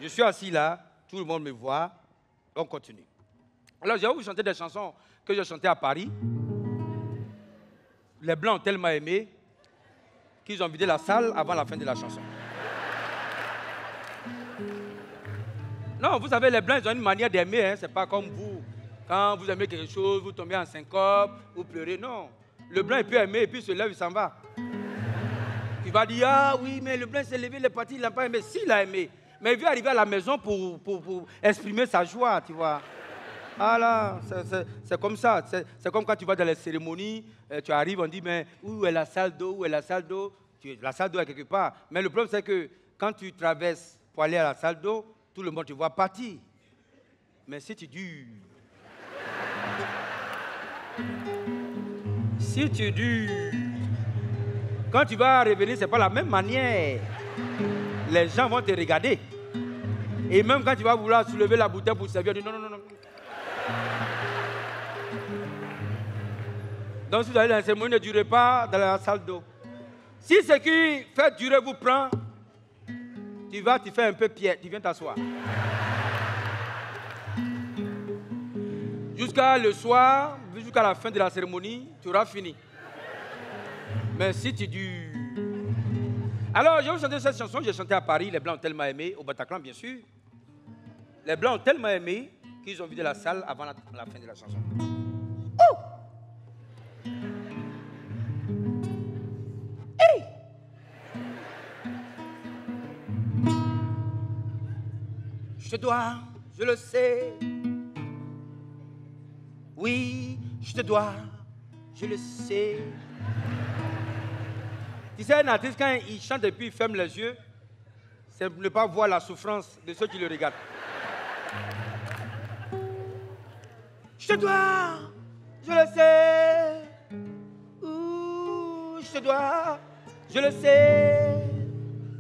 Je suis assis là, tout le monde me voit, on continue. Alors, je vais vous chanter des chansons que j'ai chantées à Paris. Les Blancs ont tellement aimé qu'ils ont vidé la salle avant la fin de la chanson. Non, vous savez, les Blancs, ils ont une manière d'aimer, hein. C'est pas comme vous. Quand vous aimez quelque chose, vous tombez en syncope, vous pleurez. Non. Le Blanc, il peut aimer et puis il se lève, il s'en va. Il va dire, ah oui, mais le Blanc s'est levé, il est parti, il n'a pas aimé. Si, il a aimé. Mais il veut arriver à la maison pour exprimer sa joie, tu vois. Ah là, c'est comme ça. C'est comme quand tu vas dans les cérémonies, tu arrives, on dit, mais où est la salle d'eau, où est la salle d'eau? La salle d'eau est quelque part. Mais le problème, c'est que quand tu traverses pour aller à la salle d'eau, tout le monde te voit partir. Mais si tu dures, si tu dures, quand tu vas revenir, ce n'est pas la même manière. Les gens vont te regarder. Et même quand tu vas vouloir soulever la bouteille pour servir, tu dis non, non, non, non. Donc si vous allez dans la cérémonie, ne durez pas dans la salle d'eau. Si ce qui fait durer vous prend, tu fais un peu pied, tu viens t'asseoir. Jusqu'à le soir, jusqu'à la fin de la cérémonie, tu auras fini. Mais si tu dures... Alors, je vais vous chanter cette chanson, j'ai chanté à Paris, les Blancs ont tellement aimé, au Bataclan bien sûr. Les Blancs ont tellement aimé qu'ils ont vidé la salle avant la fin de la chanson. Oh! Hey! Je te dois, je le sais. Oui, je te dois, je le sais. Tu sais, un artiste, quand il chante et puis il ferme les yeux, c'est ne pas voir la souffrance de ceux qui le regardent. Je te dois, je le sais. Ouh, je te dois, je le sais.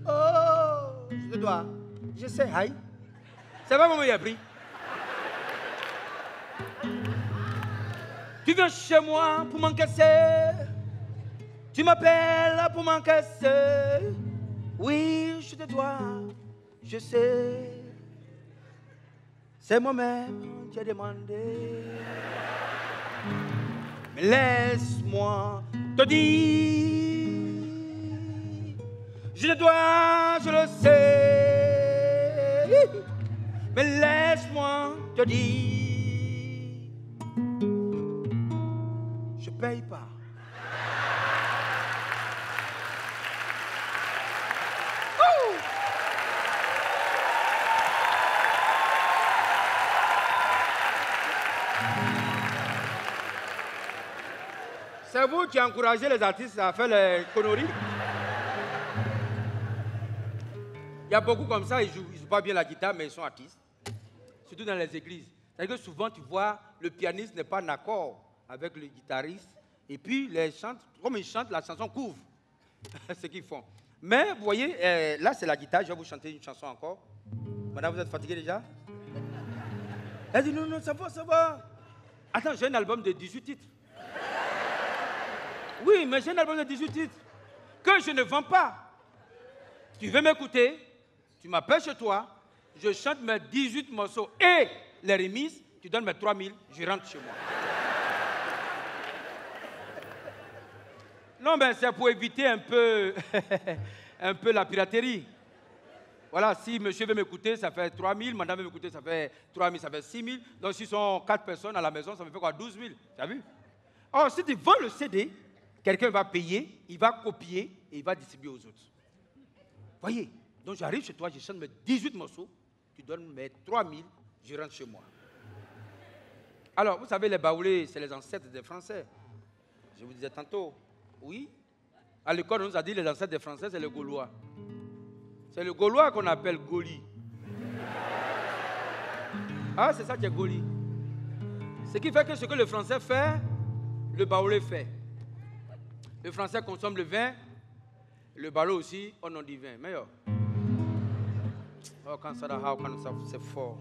Oh, je te dois, je sais. Aïe. C'est pas comment il a pris. Tu viens chez moi pour m'encaisser. Tu m'appelles pour m'encaisser. Oui, je te dois, je sais. C'est moi-même qui ai demandé. Mais laisse-moi te dire. Je te dois, je le sais. Mais laisse-moi te dire. Je paye pas. C'est vous qui encouragez les artistes à faire les conneries. Il y a beaucoup comme ça, ils ne jouent pas bien la guitare, mais ils sont artistes. Surtout dans les églises. C'est-à-dire que souvent, tu vois, le pianiste n'est pas en accord avec le guitariste. Et puis, comme ils chantent, la chanson couvre ce qu'ils font. Mais, vous voyez, là, c'est la guitare. Je vais vous chanter une chanson encore. Madame, vous êtes fatiguée déjà? Elle dit, non, non, ça va, ça va. Attends, j'ai un album de 18 titres. Oui, mais j'ai un album de 18 titres que je ne vends pas. Tu veux m'écouter? Tu m'appelles chez toi, je chante mes 18 morceaux et les remises, tu donnes mes 3000, je rentre chez moi. Non, mais c'est pour éviter un peu la piraterie. Voilà, si monsieur veut m'écouter, ça fait 3000, madame veut m'écouter, ça fait 3000, ça fait 6000. Donc, si sont 4 personnes à la maison, ça me fait quoi? 12 000. Tu as vu? Or, si tu vends le CD, quelqu'un va payer, il va copier et il va distribuer aux autres. Voyez? Donc, j'arrive chez toi, je chante mes 18 morceaux, tu donnes mes 3000, je rentre chez moi. Alors, vous savez, les baoulés, c'est les ancêtres des Français. Je vous disais tantôt, oui. À l'école, on nous a dit les ancêtres des Français, c'est les Gaulois. C'est le Gaulois qu'on appelle Gauli. Ah, c'est ça qui est Gauli. Ce qui fait que ce que le Français fait, le baoulé fait. Le Français consomme le vin, le baoulé aussi, on en dit vin. Mais oh, quand ça c'est fort.